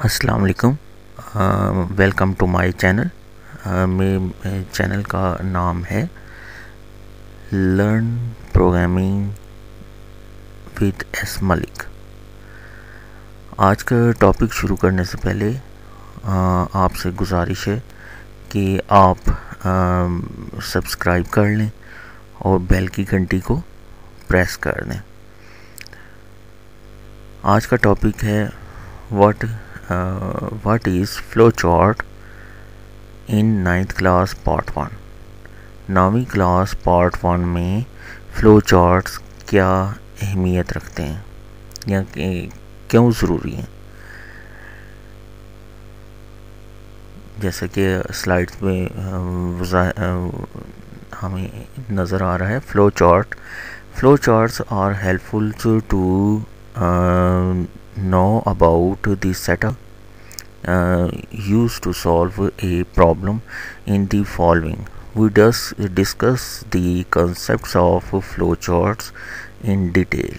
السلام علیکم. Welcome to my channel. میرے چینل کا نام ہے learn programming with S Malik. آج کا ٹاپک شروع کرنے سے پہلے آپ سے گزارش ہے کہ آپ سبسکرائب کر لیں اور بیل کی گھنٹی کو پریس کر دیں. آج کا ٹاپک ہے what is flowchart in 9th class part 1. 9ویں کلاس پارٹ 1 میں فلو چارٹس کیا اہمیت رکھتے ہیں یا کیوں ضروری ہیں. جیسا کہ سلائڈز میں ہمیں نظر آ رہا ہے flow charts are helpful to know about the setup used to solve a problem in the following. We discuss the concepts of flowcharts in detail.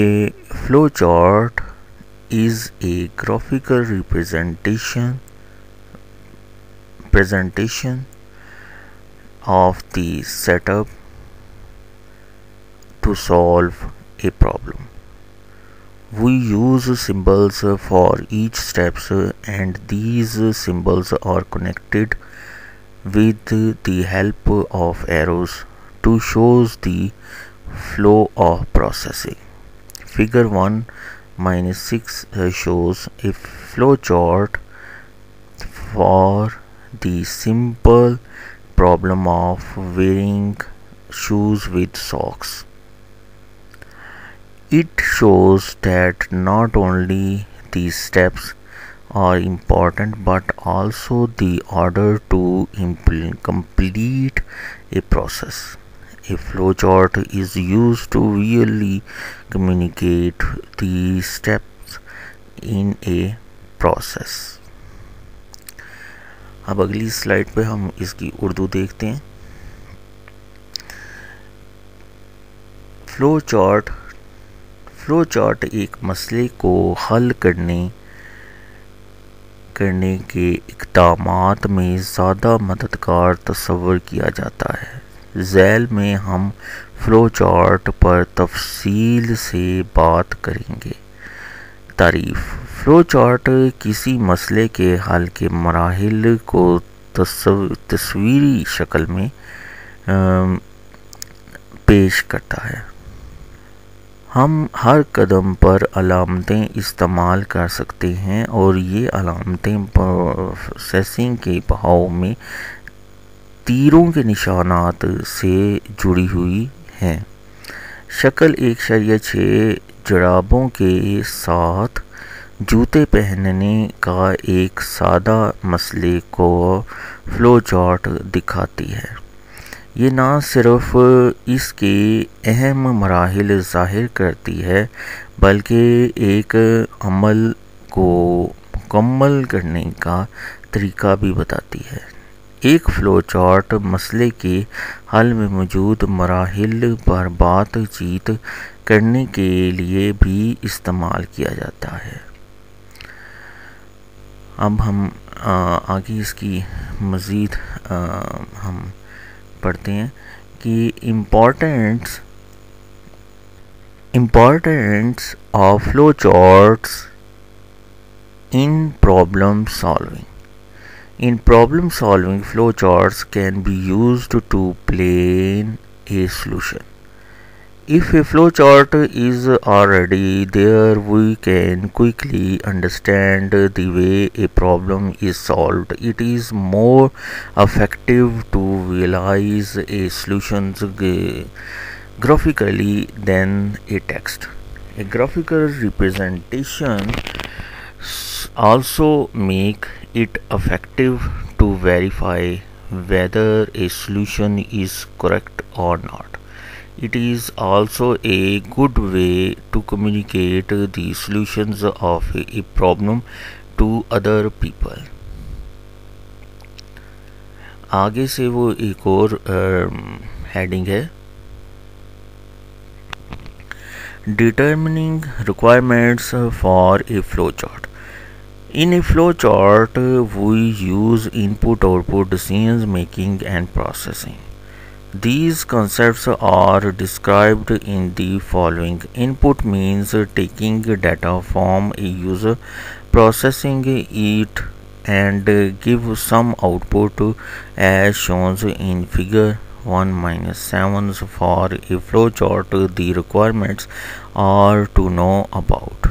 a flowchart is a graphical presentation of the setup to solve a problem. We use symbols for each steps and these symbols are connected with the help of arrows to show the flow of processing. Figure 1-6 shows a flow chart for the simple problem of wearing shoes with socks. It shows that not only the steps are important but also the order to complete a process. A flowchart is used to visually communicate the steps in a process. اب اگلی slide پہ ہم اس کی اردو دیکھتے ہیں. Flow chart ایک مسئلے کو حل کرنے کے اقدامات میں زیادہ مددگار تصور کیا جاتا ہے. ذیل میں ہم فلو چارٹ پر تفصیل سے بات کریں گے. تعریف: فلو چارٹ کسی مسئلے کے حل کے مراحل کو تصویری شکل میں پیش کرتا ہے. ہم ہر قدم پر علامتیں استعمال کر سکتے ہیں اور یہ علامتیں پروسیسنگ کے بہاؤ میں تیروں کے نشانات سے جڑی ہوئی ہیں. شکل 1.6 جرابوں کے ساتھ جوتے پہننے کا ایک سادہ مسئلے کو فلو چارٹ دکھاتی ہے. یہ نہ صرف اس کے اہم مراحل ظاہر کرتی ہے بلکہ ایک عمل کو مکمل کرنے کا طریقہ بھی بتاتی ہے. ایک فلو چارٹ مسئلے کے حل میں موجود مراحل پر بات چیت کرنے کے لیے بھی استعمال کیا جاتا ہے. اب ہم آگے اس کی مزید ہم پڑھتے ہیں کہ importance of flow charts in problem solving. In problem solving, flow charts can be used to plan a solution. If a flow chart is already there, we can quickly understand the way a problem is solved. It is more effective to visualize a solution graphically than a text. A graphical representation also make it effective to verify whether a solution is correct or not. It is also a good way to communicate the solutions of a problem to other people. آگے سے وہ ایک اور heading ہے Determining requirements for a flowchart. In a flowchart, we use input, output, decision making, and processing. These concepts are described in the following. Input means taking data from a user, processing it, and give some output as shown in figure 1-7. For a flowchart, the requirements are to know about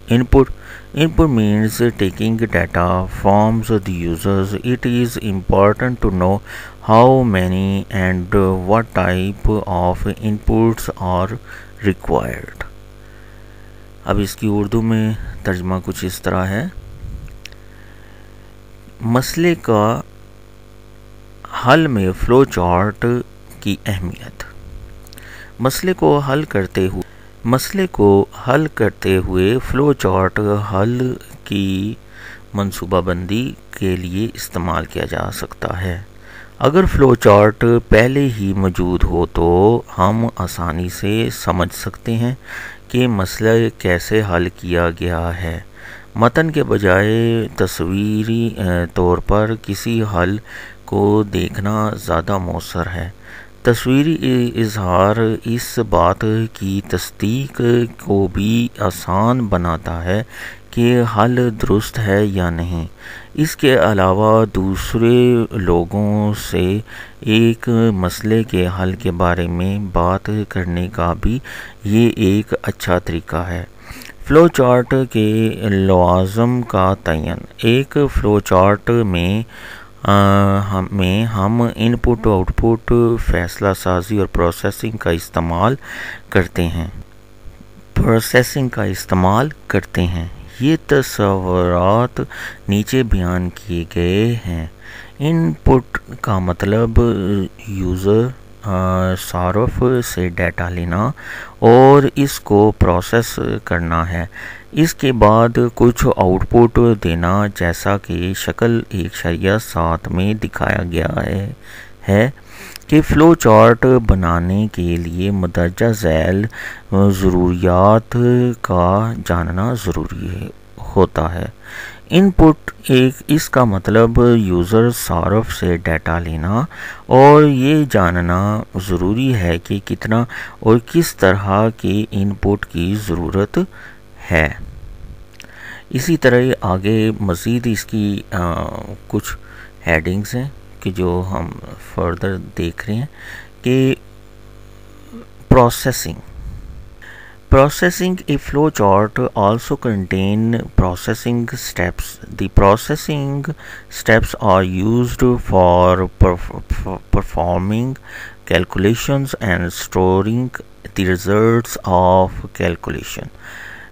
input. Input means taking data from the users. It is important to know how many and what type of inputs are required. اب اس کی اردو میں ترجمہ کچھ اس طرح ہے. مسئلے کا حل میں فلو چارٹ کی اہمیت. مسئلے کو حل کرتے ہوئے فلو چارٹ حل کی منصوبہ بندی کے لیے استعمال کیا جا سکتا ہے. اگر فلو چارٹ پہلے ہی موجود ہو تو ہم آسانی سے سمجھ سکتے ہیں کہ مسئلہ کیسے حل کیا گیا ہے. متن کے بجائے تصویری طور پر کسی حل کو دیکھنا زیادہ مؤثر ہے. تصویری اظہار اس بات کی تصدیق کو بھی آسان بناتا ہے کہ حل درست ہے یا نہیں. اس کے علاوہ دوسرے لوگوں سے ایک مسئلے کے حل کے بارے میں بات کرنے کا بھی یہ ایک اچھا طریقہ ہے. فلو چارٹ کے لوازم کا تعین. ایک فلو چارٹ میں ہم ان پٹ، آؤٹ پٹ، فیصلہ سازی اور پروسیسنگ کا استعمال کرتے ہیں. یہ تصورات نیچے بیان کیے گئے ہیں. ان پٹ کا مطلب یوزر صارف سے ڈیٹا لینا اور اس کو پروسیس کرنا ہے. اس کے بعد کچھ آؤٹ پٹ دینا، جیسا کہ شکل 1.7 میں دکھایا گیا ہے کہ فلو چارٹ بنانے کے لیے مندرجہ ذیل ضروریات کا جاننا ضروری ہوتا ہے. ان پٹ اس کا مطلب یوزر صارف سے ڈیٹا لینا اور یہ جاننا ضروری ہے کہ کتنا اور کس طرح کے ان پٹ کی ضرورت ہے. اسی طرح آگے مزید اس کی کچھ ہیڈنگز ہیں کہ جو ہم فردر دیکھ رہے ہیں کہ Processing a flowchart also contain processing steps. The processing steps are used for performing calculations and storing the results of calculation.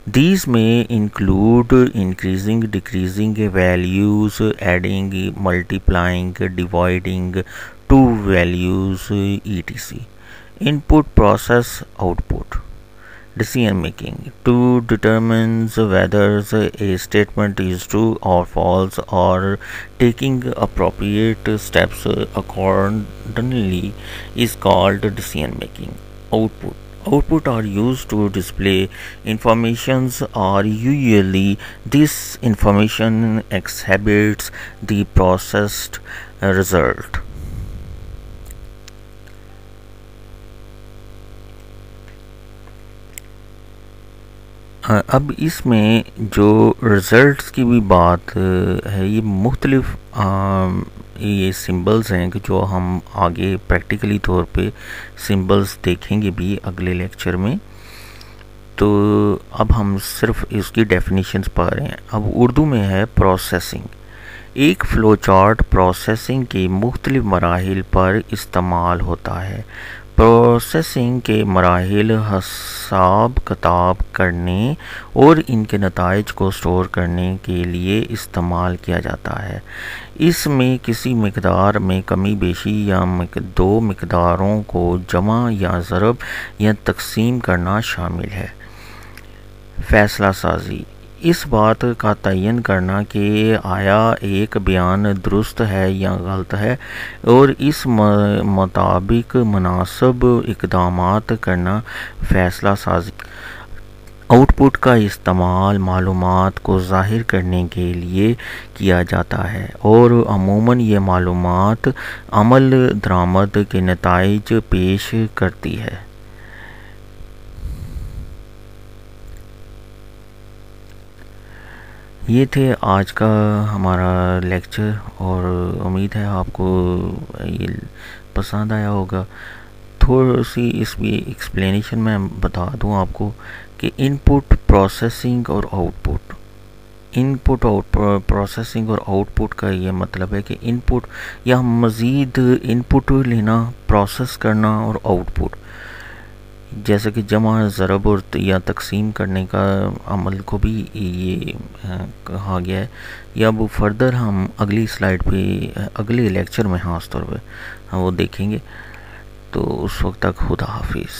These may include increasing, decreasing values, adding, multiplying, dividing two values, etc. Input, process, output. Decision making. To determine whether a statement is true or false or taking appropriate steps accordingly is called decision making. Output are used to display informations, or usually this information exhibits the processed result. اب اس میں جو results کی بھی بات ہے، یہ مختلف یہ سمبلز ہیں کہ جو ہم آگے پریکٹیکلی طور پہ سمبلز دیکھیں گے بھی اگلے لیکچر میں. تو اب ہم صرف اس کی ڈیفینیشنز پڑھ رہے ہیں. اب اردو میں ہے پروسیسنگ. ایک فلو چارٹ پروسیسنگ کے مختلف مراحل پر استعمال ہوتا ہے. پروسیسنگ کے مراحل حساب کتاب کرنے اور ان کے نتائج کو سٹور کرنے کے لیے استعمال کیا جاتا ہے. اس میں کسی مقدار میں کمی بیشی یا دو مقداروں کو جمع یا ضرب یا تقسیم کرنا شامل ہے. فیصلہ سازی. اس بات کا تعین کرنا کہ آیا ایک بیان درست ہے یا غلط ہے اور اس مطابق مناسب اقدامات کرنا فیصلہ سازی۔ آؤٹ پٹ کا استعمال معلومات کو ظاہر کرنے کے لیے کیا جاتا ہے اور عموماً یہ معلومات عمل درآمد کے نتائج پیش کرتی ہے۔ یہ تھے آج کا ہمارا لیکچر اور امید ہے آپ کو یہ پسند آیا ہوگا۔ تھوڑی سی اس بھی ایکسپلینیشن میں بتا دوں آپ کو کہ ان پٹ پروسیسنگ اور آؤٹ پٹ، ان پٹ پروسیسنگ اور آؤٹ پٹ کا یہ مطلب ہے کہ ان پٹ یا مزید ان پٹ لینا، پروسیس کرنا، اور آؤٹ پٹ جیسے کہ جمع، ضرب اور یا تقسیم کرنے کا عمل کو بھی یہ کہا گیا ہے۔ یا اب فردر ہم اگلی سلائیڈ پہ اگلے لیکچر میں خاص طور پہ ہم وہ دیکھیں گے۔ تو اس وقت تک خدا حافظ۔